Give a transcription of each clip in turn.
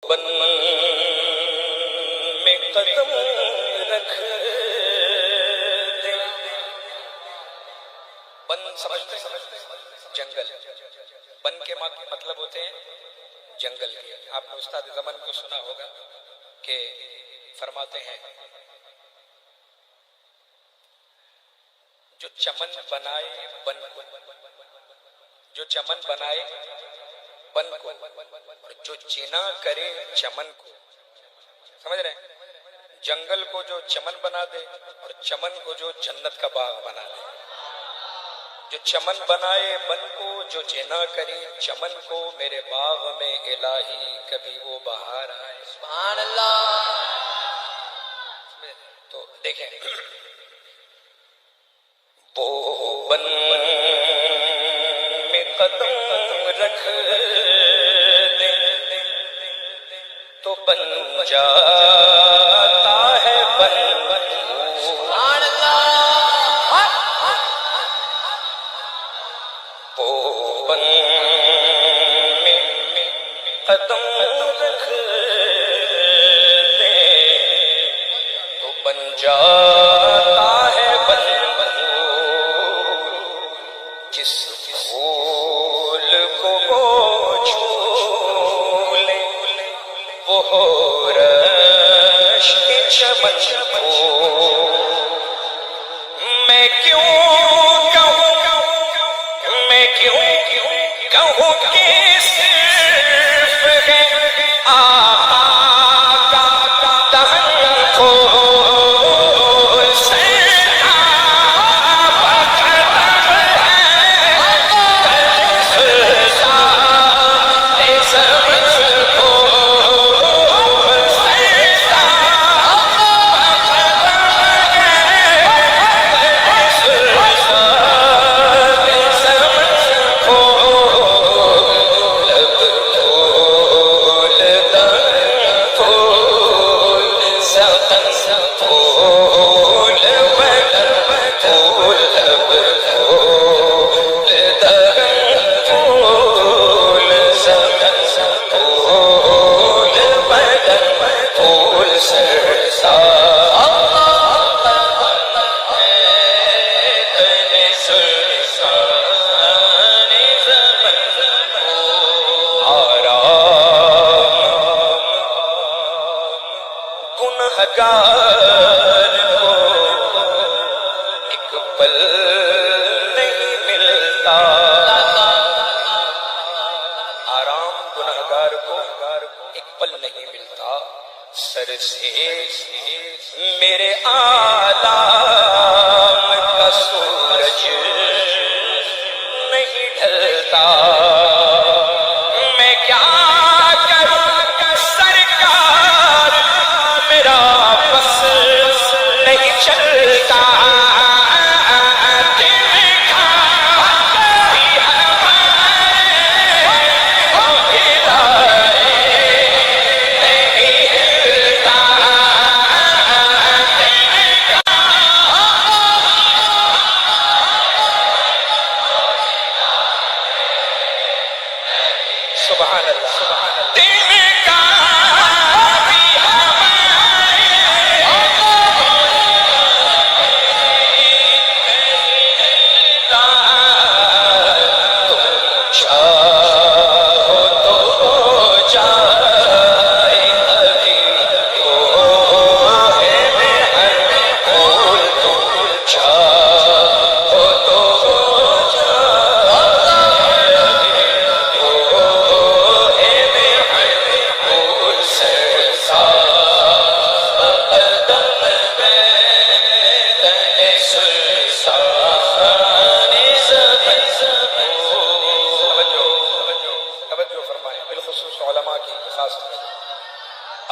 بن میں قدم رکھ دے. بن سمجھتے جنگل. بن کے مطلب ہوتے ہیں جنگل کے. آپ نے استاد زمن کو سنا ہوگا کہ فرماتے ہیں جو چمن بنائے بن کو، جو چمن بنائے بن کو، اور جو چنا کرے چمن کو. سمجھ رہے ہیں؟ جنگل کو جو چمن بنا دے اور چمن کو جو جنت کا باغ بنا دے. جو چمن بنائے بن کو، جو جنا کرے چمن کو، میرے باغ میں الہی کبھی وہ بہار آئے. سبحان اللہ. تو دیکھیں وہ بن میں قدم رکھ دے تو بن جاتا ہے بن. سبحان اللہ. وہ بن میں قدم رکھ دے تو بن جاتا ہے بن. جس پھول کو وہ چھو لے وہ ہو رش کے چمن کو. میں کیوں کہوں کہ صرف ہے آقا کا دہن پھول سے گنہگار کو ایک پل نہیں ملتا. آرام گنہگار کو ایک پل نہیں ملتا. سر سے میرے آلام کا سورج نہیں ڈھلتا. میں کیا کروں سرکار میرا بس نہیں چلتا. سبحان اللہ.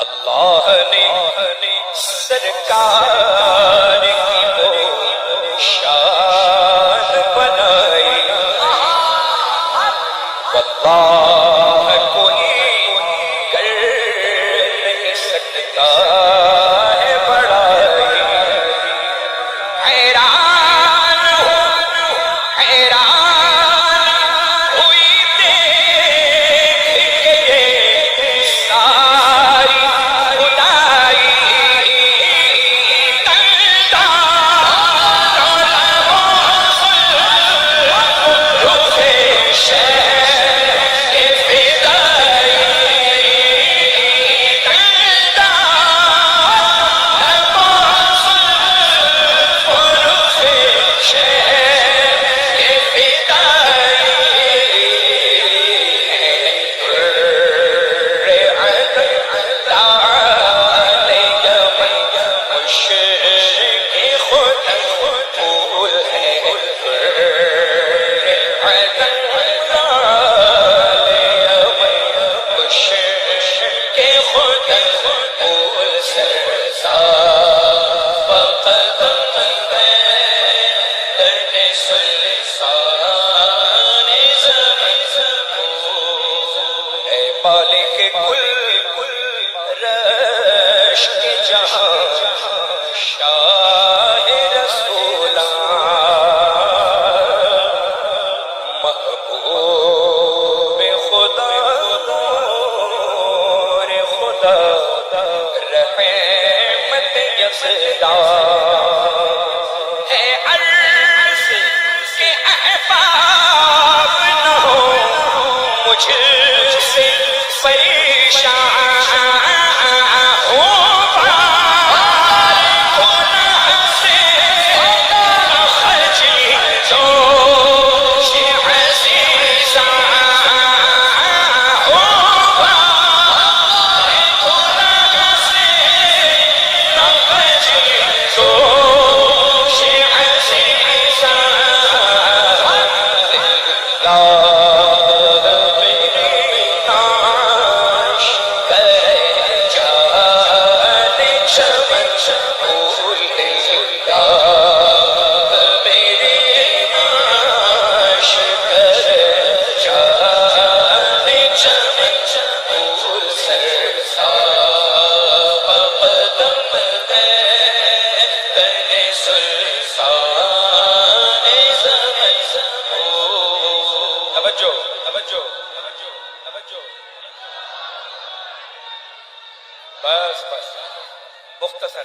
اللہ نے سرکار کی وہ شان بنائی. واللہ کوئی کر نہیں سکتا ہے بڑائی. حیران ہوئی دیکھ کے سارے پھول سرسا بقدم کرنے سلسان زمین اے مالک کل رشک جہاں شاہ رسولان محبوب خدا نور خدا رحمت یزدان ہے عرض کے احباب نہ ہو مجھ سے پریشان ہو بس بس مختصر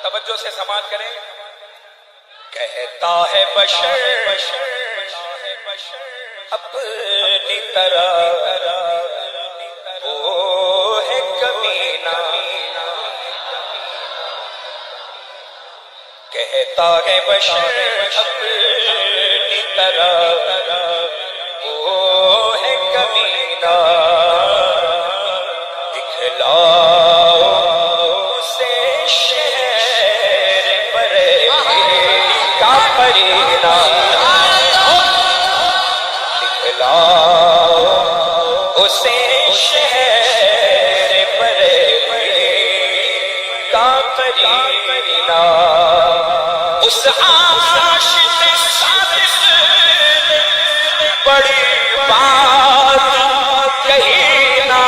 توجہ سے سماعت کریں کہتا ہے بشر اپنی طرح وہ ہے کمینہ کہتا ہے بشر اپنی طرح وہ ہے کمینہ دکھلاؤ اسے شہر بریلی کا پرینہ دکھلاؤ اسے شہر بریلی کا پرینہ اس عاشق صادق بڑی بات کہی نا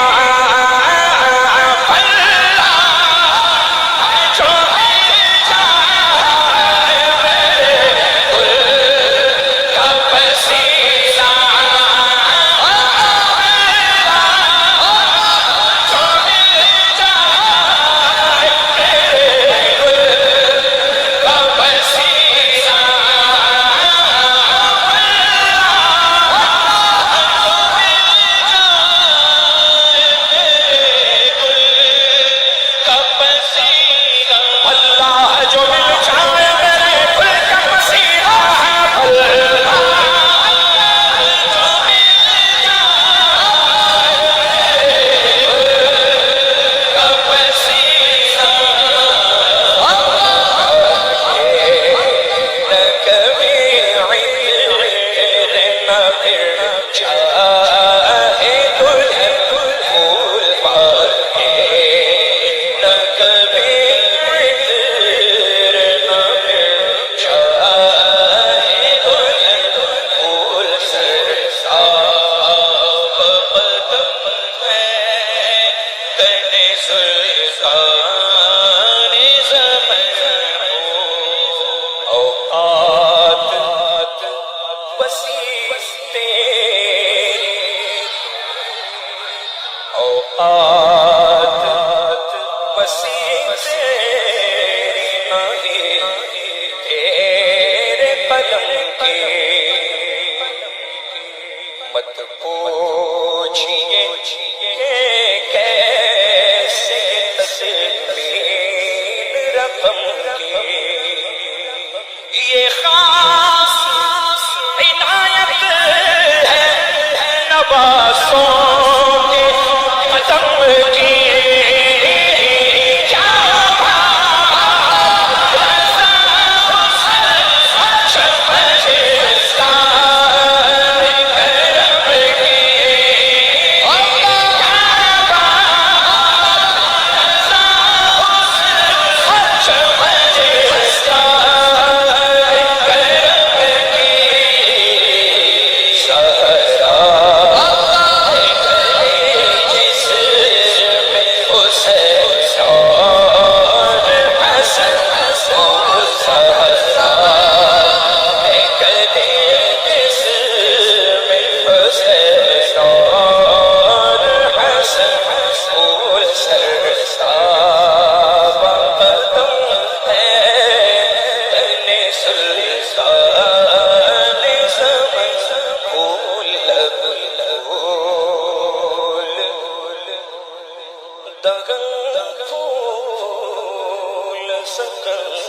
مت پوچھئے کیسے تسلیم رقم کی یہ خاص عنایت ہے نوازوں کے ختم کی سکن